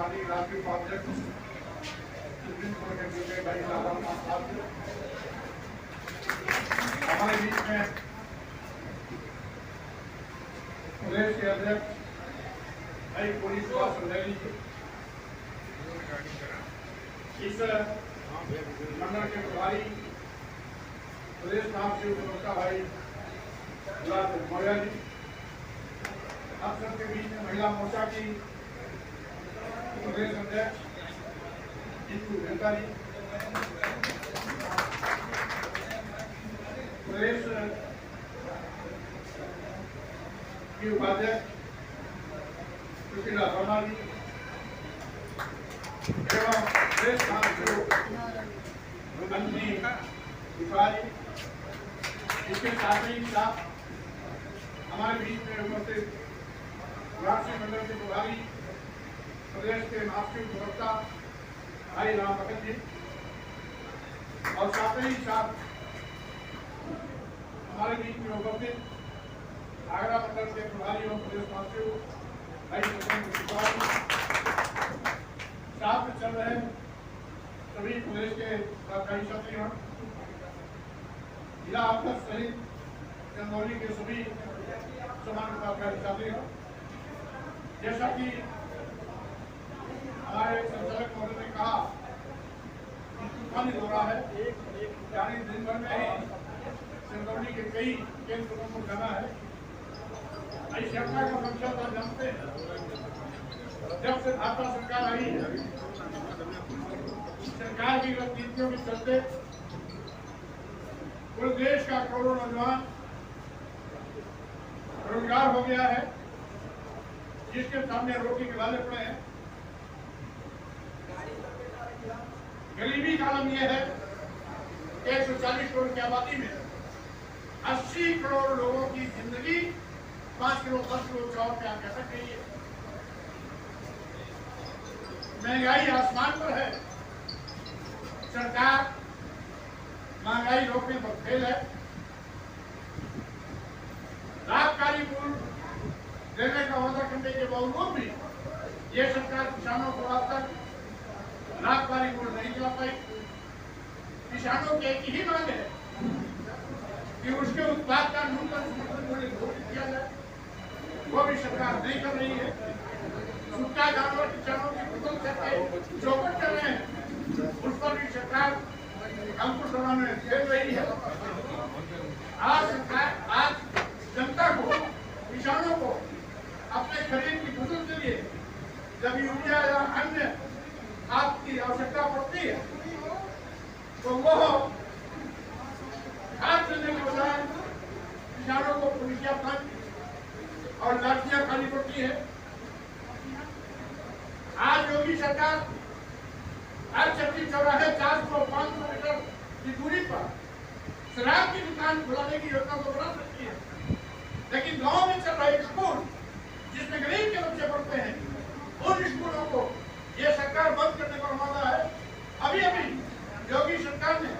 स्थानीय राष्ट्रीय उपाध्यक्ष हमारे बीच में प्रदेश के अध्यक्ष भाई पुलिस संदेली जी, इस मंडल के प्रभारी प्रदेश महासचिव प्रवक्ता भाई मौर्य जी, आप सबके बीच में महिला मोर्चा की प्रदेश अध्यक्ष जीतू मेहता जी, प्रदेश की उपाध्यक्ष सुशीला वर्मा जी एवं प्रदेश महासचिव अंजलि तिवारी, इसके साथ ही साथ हमारे बीच में उपस्थित राष्ट्रीय मंडल के प्रभारी प्रदेश के महासचिव प्रवक्ता भाई राम भगत जी, और साथ ही साथ हमारे बीच में उपस्थित आगरा मंडल के प्रभारी एवं प्रदेश महासचिव भाई साथ में चल रहे सभी प्रदेश के सरकारी साथियों, जिला अध्यक्ष सहित चंदौली के सभी समान साथियों, जैसा कि हमारे संचालक महोदय ने कहा कि तूफानी दौरा है, यानी दिन भर में ही चंदौली के कई केंद्रों को जाना है। इस यात्रा का मकसद आप जानते हैं, जब से भाजपा सरकार आई है, सरकार की रणनीतियों के चलते पूरे देश का करोड़ों नौजवान रोजगार हो गया है, जिसके सामने रोटी के लाले पड़े हैं। गरीबी का आलम यह है कि 140 करोड़ की आबादी में 80 करोड़ लोगों की जिंदगी 5 किलो 10 किलो चावल पे आ सक रही है। महंगाई आसमान पर है, सरकार महंगाई रोकने पर फेल है। लाभकारी मूल्य देने का वादा करने के बावजूद भी ये सरकार किसानों को आज तक लाभकारी मूल्य नहीं दिला पाई। किसानों की एक ही मांग है कि उसके उत्पाद का न्यूनतम समर्थन मूल्य घोषित किया जाए, वो भी सरकार नहीं कर रही है। सूखा जानवर किसानों की फसल करके चौपट कर रहे हैं, उस पर भी सरकार अंकुश लगाने दे रही है। आज सरकार आज जनता को, किसानों को अपने खरीद की फसल के लिए जब यूरिया या अन्य खाद की आवश्यकता पड़ती है, तो वो खाद देने के बजाय किसानों को पुलिसिया फंड और लाठियां खानी पड़ती है। आज योगी सरकार हर चक्की चौराहे 400-500 मीटर की दूरी पर शराब की दुकान खुलाने की योजना तो बना सकती है, लेकिन गांव में चल रहे स्कूल जिसमें गरीब के बच्चे पढ़ते हैं, उन स्कूलों को ये सरकार बंद करने का वादा है। अभी अभी योगी सरकार ने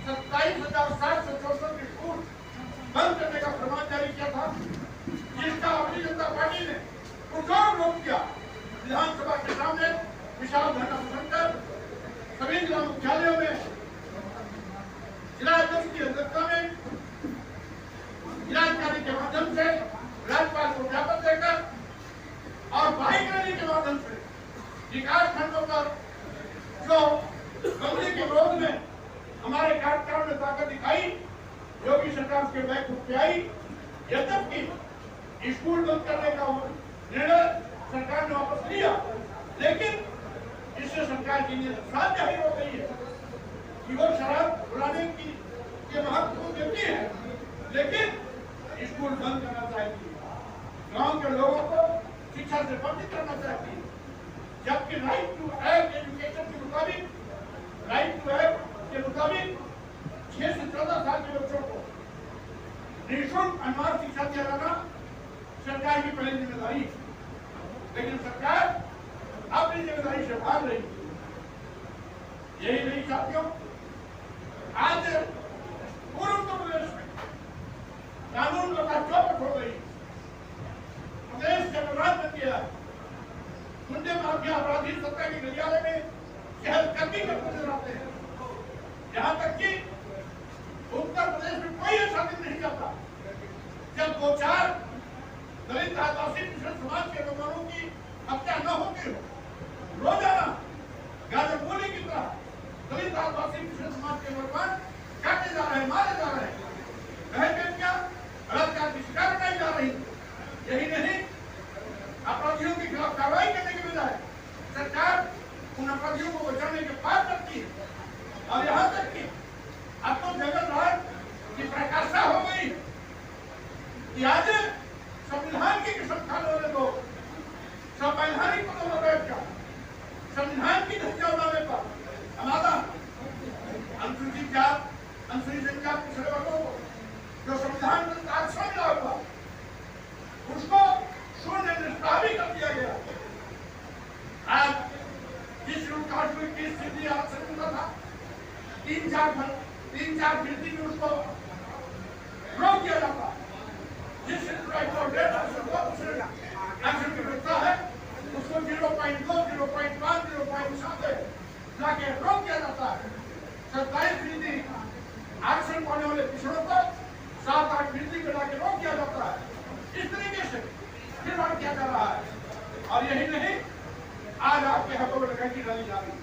27,764 स्कूल बंद करने का फरमान जारी किया था, जिसका भारतीय जनता पार्टी ने पुरजोर विरोध किया। विधानसभा के सामने विशाल धरना प्रदर्शन कर सभी जिला मुख्यालयों में जिला अध्यक्ष की अध्यक्षता में जिलाधिकारी के माध्यम से राज्यपाल को ज्ञापन देकर और बाइक रैली के माध्यम से विकास खंडों पर जो कंपनी के विरोध में हमारे कार्यकर्ताओं ने ताकत दिखाई, योगी सरकार उसके बैक पे आई। यद्यपि स्कूल बंद करने का निर्णय सरकार ने वापस लिया, लेकिन इससे सरकार की नीयत साफ जाहिर हो गई है कि वो शराब बुलाने की ये महत्व देती है, लेकिन स्कूल बंद करना चाहती है, गांव के लोगों को शिक्षा से वंचित करना चाहती है। जबकि राइट टू हेल्थ एजुकेशन के मुताबिक, राइट टू हेल्थ के मुताबिक 6 से 14 साल के बच्चों को निःशुल्क अनिवार्य शिक्षा दिया जाना सरकार की पहली जिम्मेदारी है, लेकिन सरकार अपनी जिम्मेदारी से भाग रही है। यही नहीं साथियों, आज पूर्व उत्तर प्रदेश में कानून व्यवस्था चौपट हो गई, प्रदेश के विभाग में किया गुंडे माफिया अपराधी सत्ता के गलियारे में चहलकदमी करते नजर आते हैं। यहाँ तक कि उत्तर प्रदेश में कोई ऐसा दिन नहीं जाता जब 2-4 दलित आदिवासी पिछड़े समाज के लोगों की हत्या न होती हो। रोजाना गाजर गोली की तरह दलित आदिवासी पिछड़े समाज के नौजवान काटे जा रहे हैं, मारे जा रहे हैं, क्या बलात्कार की शिकार बनाई जा रही। यही नहीं, अपराधियों के खिलाफ कार्रवाई करने के बजाय सरकार उन अपराधियों को बचाने के पार करती है। और यहाँ तक कि अब तो जगन्नाथ की प्रकाशा हो गई कि आज संविधान की कसम खाने वाले लोग संवैधानिक पदों पर बैठकर संविधान की धज्जियां उड़ाने पर हमारा अनुसूचित जात, अनुसूचित जनजाति पिछड़े वर्गों को जो संविधान में आरक्षण मिला हुआ उसको शून्य निष्प्रभावी कर दिया गया। आज जिस काश्मीर की स्थिति आरक्षण मिला था 3-4 गिनती में उसको रोक दिया जाता। जिस आरक्षण की व्यवस्था है उसको 0.2, 0.5, 0.7 लाके रोक दिया जाता है। 27% आरक्षण पाने वाले पिछड़ों को 7-8 गिनती में लाके रोक दिया जाता है। इस तरीके से निर्माण किया जा रहा है। और यही नहीं, आज आपके हाथों में डकैती डाली जा रही है।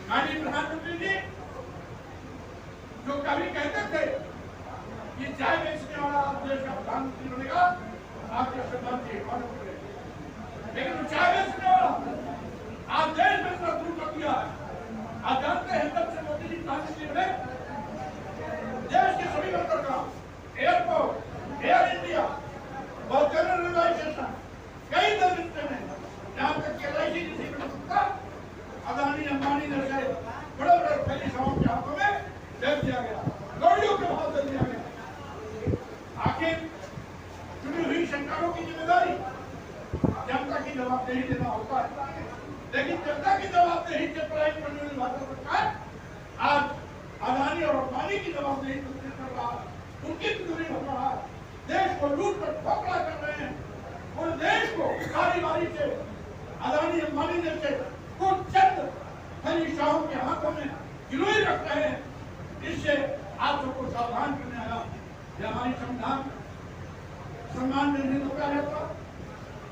माननीय प्रधानमंत्री जी जो कभी कहते थे कि चाय बेचने वाला देश का प्रधानमंत्री बनेगा, आपके सम्मान की हिफाजत करेगा, लेकिन चाय बेचने वाला आज देश बेचना शुरू कर दिया है। आप जानते हैं जब से मोदी जी प्रधानमंत्री बने देश के सभी बंदरगाह, एयरपोर्ट, एयर इंडिया, बहुचरण रेलवे स्टेशन, कई दल में यहाँ तक कि LIC किसी को सकता अदानी अंबानी जैसे बड़े बड़े पैलिसाओं के हाथों में दे दिया गया, गाड़ियों के भाव दे दिया गया। आखिर चुनी हुई सरकारों की जिम्मेदारी जनता की जवाबदेही देना होता है, लेकिन जनता की जवाबदेही से पराई करने वाली भारत सरकार आज अदानी और अंबानी की जवाबदेही कर रहा है, उनकी दूरी हो रहा है, देश को लूट कर खोखला कर रहे हैं। और देश को बारी बारी से अदानी अंबानी जैसे कुछ चंद धनीशाहों के हाथों में गिरोही रख रहे हैं। इससे आप सबको सावधान करने आया। यह हमारी संविधान सम्मान निर्णय का रहता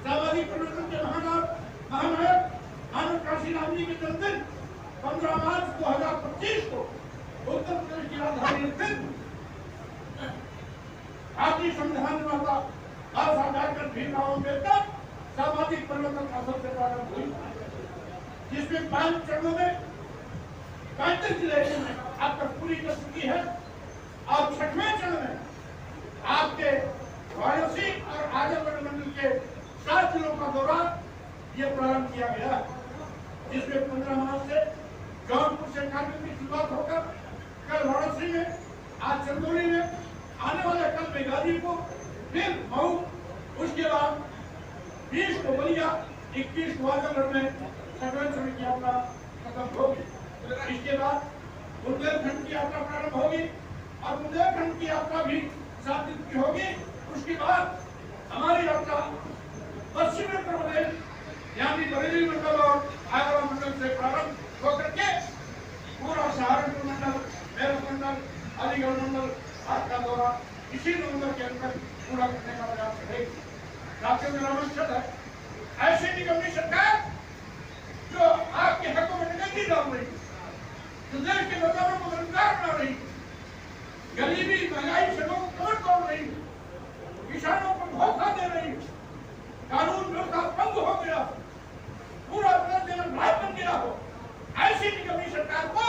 सामाजिक परिवर्तन के महानायक मानव काशीराम जी के जन्मदिन 15 मार्च 2025 को उत्तर प्रदेश की राजधानी स्थित भारतीय संविधान निर्माता बाबा साहब डॉक्टर भीमराव अम्बेडकर सामाजिक परिवर्तन का सबसे प्रारंभ हुई, जिसमें 5 चरणों में 35 जिले अब तक पूरी कर चुकी है। और 6वें चरण में आपके वाराणसी और आजमगढ़ मंडल के 7 जिलों का दौरा ये प्रारंभ किया गया, जिसमें 15 मार्च से जौनपुर से कार्यक्रम की शुरुआत होकर कल वाराणसी में, आज चंदौली में, आने वाले कल में गाजीपुर, फिर मऊ, उसके बाद 20 को बलिया, 21 को आजमगढ़ में 7वें चरण की यात्रा खत्म होगी। इसके बाद बुंदेलखंड की यात्रा प्रारंभ होगी और बुंदेलखंड की यात्रा भी 7 दिन की होगी। उसके बाद हमारी यात्रा पश्चिमी उत्तर प्रदेश यानी बरेली मंडल और आगरा मंडल से प्रारंभ होकर के पूरा सहारनपुर मंडल, मेरठ मंडल, अलीगढ़ मंडल का दौरा इसी नवंबर के अंदर पूरा करने का प्रयास करेगी। साथियों, मेरा मकसद है ऐसी निगमनी सरकार जो आपके हकों में डकैती डाल रही, जो देश के नौजवानों को रोजगार बना रही, गरीबी महंगाई से लोग कमर तोड़ रही, किसानों को धोखा दे रही, कानून व्यवस्था भंग हो गया, पूरा प्रदेश बन गया हो, ऐसी निगमनी सरकार को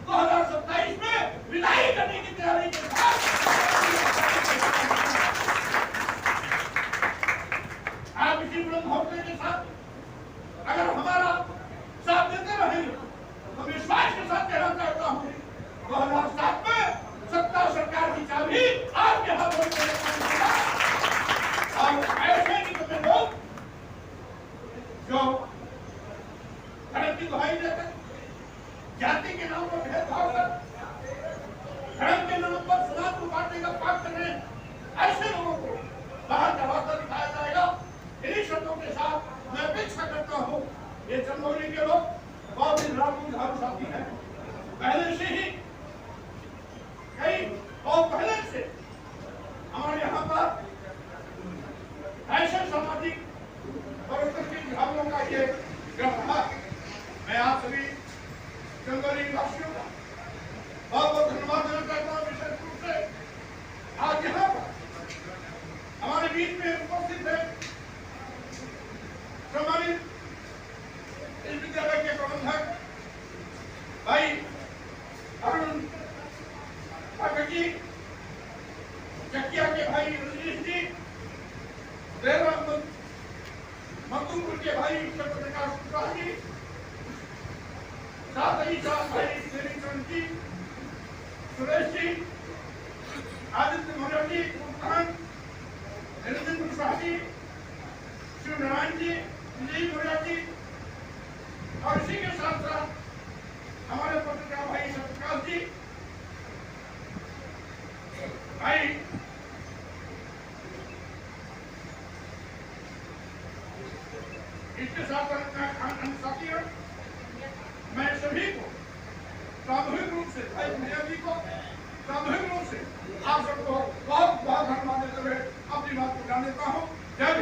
2027 में विदाई करने की तैयारी के साथ आप इसी बुलंद हौसले के साथ अगर हमारा साथ देते रहेंगे तो विश्वास के साथ कहना चाहता हूँ 2007 में सत्ता सरकार की चाबी आपके हाथों में और ऐसे निकलते लोग जो धर्म की दुहाई देते, जाति के नाम पर भेदभाव कर, धर्म के नाम पर समाज को बांटने का पाप कर रहे हैं, ऐसे लोगों को बाहर का रास्ता दिखाया जाएगा। इन्हीं शब्दों के साथ मैं अपेक्षा करता चंदौली वासियों का बहुत बहुत धन्यवाद देना चाहता हूँ। विशेष रूप से आज यहाँ पर हमारे बीच में उपस्थित है सम्मानित इस विद्यालय के प्रबंधक भाई अरुण ठाकुर जी, चकिया के भाई रजनीश जी, मधुपुर के भाई प्रकाश कुशवाहा जी, साथ ही साथ भाई देवीचरण जी, सुरेश जी, आदित्य मौर्य जी, निरंजन कुशवाहा जी, शिव नारायण जी, विजय मौर्य जी, और इसी के साथ साथ हमारे पत्रकार भाई सत्यप्रकाश जी, भाई इसके साथ साथियों, मैं सभी को सामूहिक रूप से भाई भैया जी को सामूहिक रूप से आप सबको बहुत बहुत धन्यवाद देते हुए अपनी बात को जान देता हूँ। जय